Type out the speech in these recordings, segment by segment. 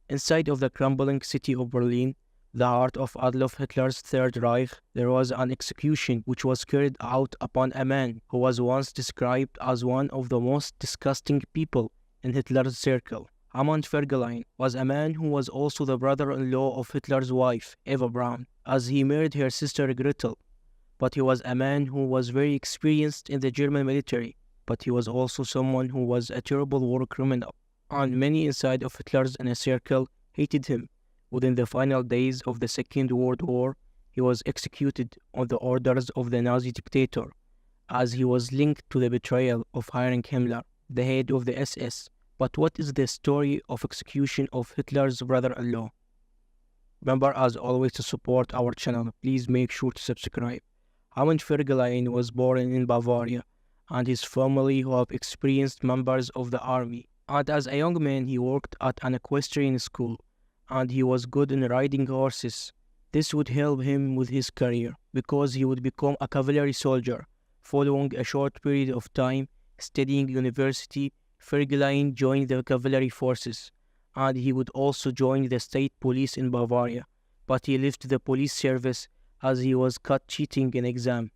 Inside of the crumbling city of Berlin, the heart of Adolf Hitler's Third Reich, there was an execution which was carried out upon a man who was once described as one of the most disgusting people in Hitler's circle. Hermann Fegelein was a man who was also the brother-in-law of Hitler's wife, Eva Braun, as he married her sister Gretl. But he was a man who was very experienced in the German military, but he was also someone who was a terrible war criminal, and many inside of Hitler's inner circle hated him. Within the final days of the Second World War, he was executed on the orders of the Nazi dictator, as he was linked to the betrayal of Heinrich Himmler, the head of the SS. But what is the story of execution of Hitler's brother-in-law? Remember, as always, to support our channel. Please make sure to subscribe. Hermann Fegelein was born in Bavaria, and his family who have experienced members of the army. And as a young man, he worked at an equestrian school, and he was good in riding horses. This would help him with his career, because he would become a cavalry soldier. Following a short period of time studying university, Fegelein joined the cavalry forces, and he would also join the state police in Bavaria, but he left the police service as he was caught cheating an exam.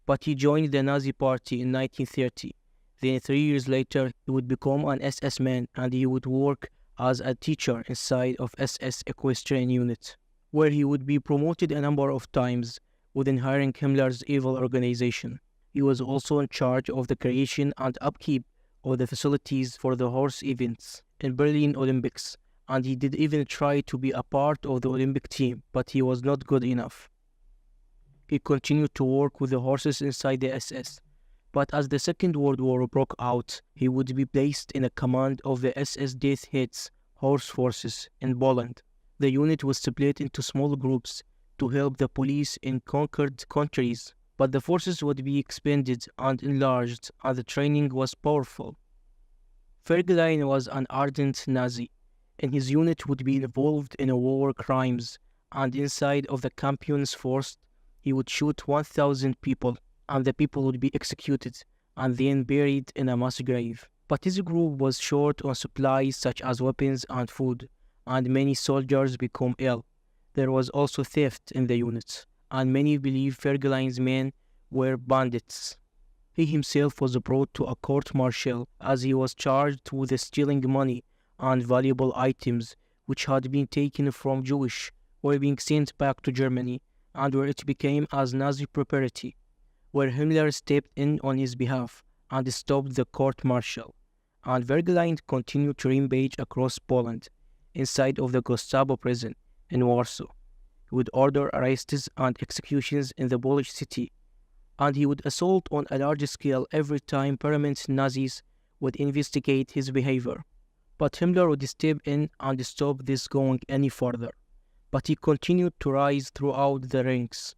But he joined the Nazi party in 1930. Then 3 years later, he would become an SS man, and he would work as a teacher inside of SS equestrian unit, where he would be promoted a number of times within Heinrich Himmler's evil organization. He was also in charge of the creation and upkeep of the facilities for the horse events in Berlin Olympics, and he did even try to be a part of the Olympic team, but he was not good enough. He continued to work with the horses inside the SS, but as the Second World War broke out, he would be placed in a command of the SS Death Heads horse forces in Poland. The unit was split into small groups to help the police in conquered countries, but the forces would be expanded and enlarged, and the training was powerful. Fegelein was an ardent Nazi, and his unit would be involved in war crimes, and inside of the Campions force, he would shoot 1,000 people, and the people would be executed and then buried in a mass grave. But his group was short on supplies such as weapons and food, and many soldiers became ill. There was also theft in the units, and many believe Fegelein's men were bandits. He himself was brought to a court-martial as he was charged with stealing money and valuable items which had been taken from Jewish or being sent back to Germany, and where it became as Nazi property, where Himmler stepped in on his behalf and stopped the court-martial, and Fegelein continued to rampage across Poland, inside of the Gestapo prison in Warsaw. He would order arrests and executions in the Polish city, and he would assault on a large scale every time permanent Nazis would investigate his behavior. But Himmler would step in and stop this going any further. But he continued to rise throughout the ranks,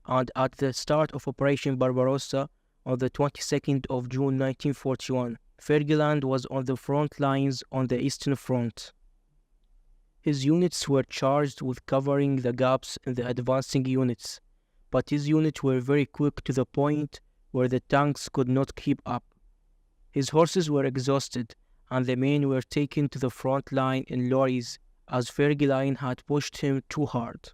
and at the start of Operation Barbarossa on the 22nd of June 1941, Fegelein was on the front lines on the Eastern Front. His units were charged with covering the gaps in the advancing units, but his units were very quick to the point where the tanks could not keep up. His horses were exhausted, and the men were taken to the front line in lorries as Fegelein had pushed him too hard.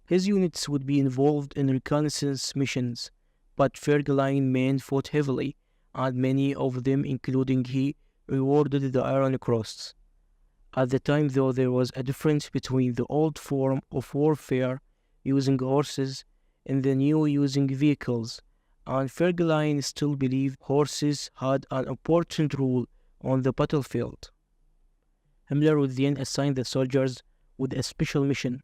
His units would be involved in reconnaissance missions, but Fegelein men fought heavily, and many of them, including he, rewarded the Iron Cross. At the time, though, there was a difference between the old form of warfare using horses and the new using vehicles, and Fegelein still believed horses had an important role on the battlefield. Himmler would then assign the soldiers with a special mission,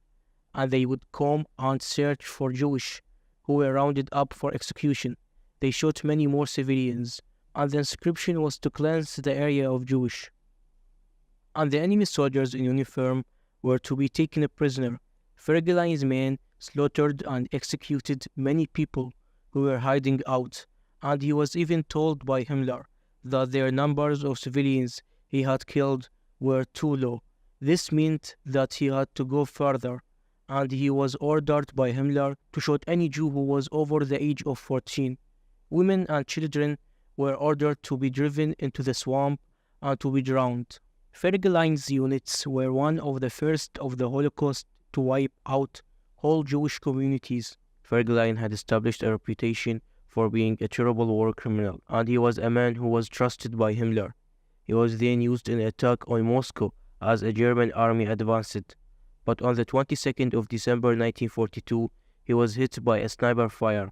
and they would come and search for Jewish who were rounded up for execution. They shot many more civilians, and the inscription was to cleanse the area of Jewish. And the enemy soldiers in uniform were to be taken prisoner. Fegelein's men slaughtered and executed many people who were hiding out, and he was even told by Himmler that their numbers of civilians he had killed were too low. This meant that he had to go further, and he was ordered by Himmler to shoot any Jew who was over the age of 14. Women and children were ordered to be driven into the swamp and to be drowned. Fegelein's units were one of the first of the Holocaust to wipe out whole Jewish communities. Fegelein had established a reputation for being a terrible war criminal, and he was a man who was trusted by Himmler. He was then used in an attack on Moscow as a German army advanced, but on the 22nd of December 1942, he was hit by a sniper fire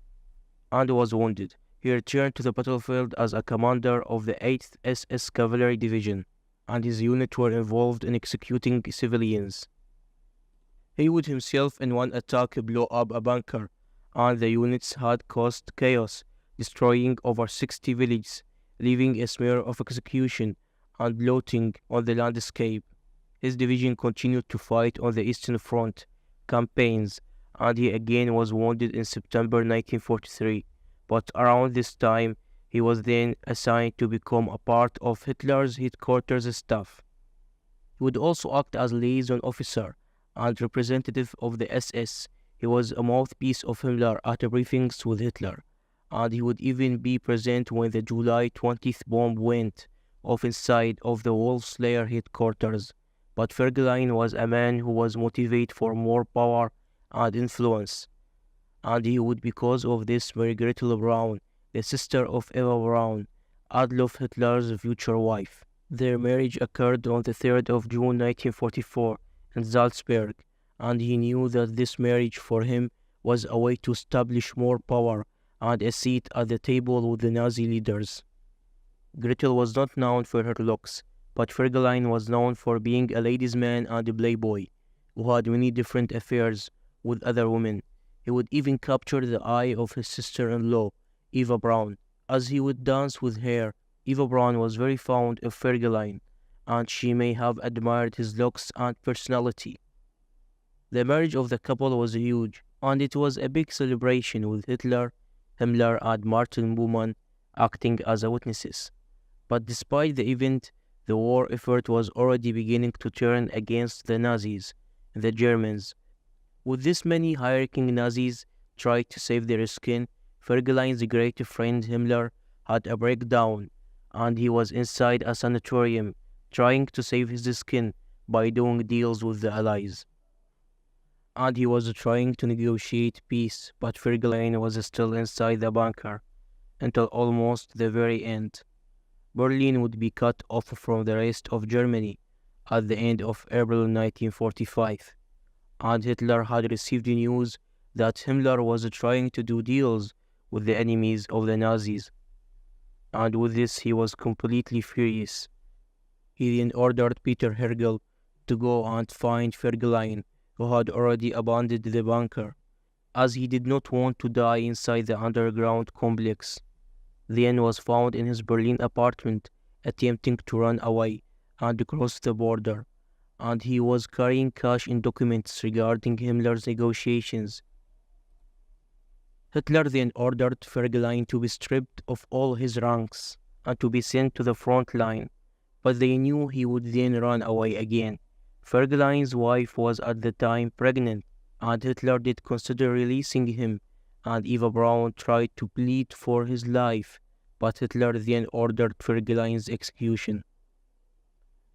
and was wounded. He returned to the battlefield as a commander of the 8th SS Cavalry Division, and his unit were involved in executing civilians. He would himself in one attack blow up a bunker, and the units had caused chaos, destroying over 60 villages, leaving a smear of execution and looting on the landscape. His division continued to fight on the Eastern Front campaigns, and he again was wounded in September 1943, but around this time, he was then assigned to become a part of Hitler's headquarters staff. He would also act as liaison officer and representative of the SS. He was a mouthpiece of Himmler at briefings with Hitler, and he would even be present when the July 20th bomb went off inside of the Wolfslayer headquarters. But Fegelein was a man who was motivated for more power and influence, and he would, because of this, marry Gretl Braun, the sister of Eva Braun, Adolf Hitler's future wife. Their marriage occurred on the 3rd of June 1944 in Salzburg, and he knew that this marriage for him was a way to establish more power and a seat at the table with the Nazi leaders. Gretl was not known for her looks, but Fegelein was known for being a ladies' man and a playboy who had many different affairs with other women. He would even capture the eye of his sister-in-law, Eva Braun. As he would dance with her, Eva Braun was very fond of Fegelein, and she may have admired his looks and personality. The marriage of the couple was huge, and it was a big celebration with Hitler, Himmler, and Martin Bormann acting as witnesses. But despite the event, the war effort was already beginning to turn against the Nazis, the Germans. With this many high-ranking Nazis tried to save their skin, Fegelein's great friend Himmler had a breakdown, and he was inside a sanatorium trying to save his skin by doing deals with the Allies. And he was trying to negotiate peace, but Fegelein was still inside the bunker until almost the very end. Berlin would be cut off from the rest of Germany at the end of April 1945, and Hitler had received news that Himmler was trying to do deals with the enemies of the Nazis, and with this he was completely furious. He then ordered Peter Hergel to go and find Fegelein, who had already abandoned the bunker, as he did not want to die inside the underground complex. Then was found in his Berlin apartment, attempting to run away and cross the border, and he was carrying cash and documents regarding Himmler's negotiations. Hitler then ordered Fegelein to be stripped of all his ranks and to be sent to the front line, but they knew he would then run away again. Fegelein's wife was at the time pregnant, and Hitler did consider releasing him, and Eva Braun tried to plead for his life, but Hitler then ordered Fegelein's execution.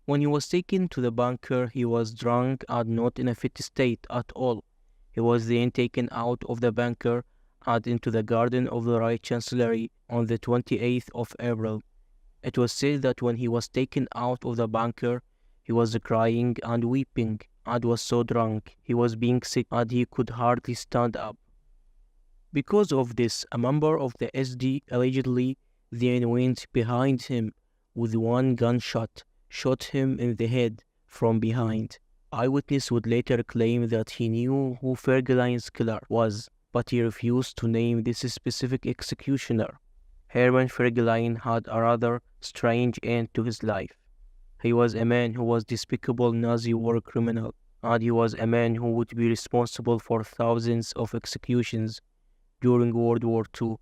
When he was taken to the bunker, he was drunk and not in a fit state at all. He was then taken out of the bunker and into the garden of the Reich Chancellery on the 28th of April. It was said that when he was taken out of the bunker, he was crying and weeping and was so drunk he was being sick and he could hardly stand up. Because of this, a member of the SD allegedly then went behind him with one gunshot, shot him in the head from behind. Eyewitness would later claim that he knew who Fegelein's killer was, but he refused to name this specific executioner. Hermann Fegelein had a rather strange end to his life. He was a man who was a despicable Nazi war criminal, and he was a man who would be responsible for thousands of executions during World War II.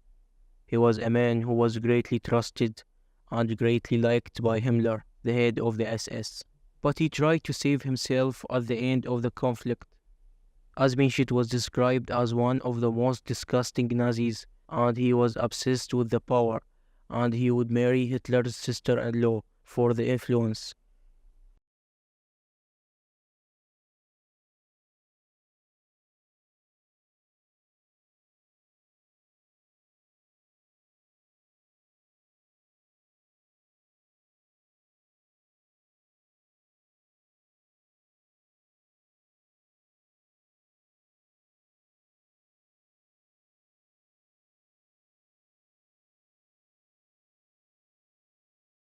He was a man who was greatly trusted and greatly liked by Himmler, the head of the SS. But he tried to save himself at the end of the conflict. As mentioned, was described as one of the most disgusting Nazis, and he was obsessed with the power, and he would marry Hitler's sister-in-law for the influence.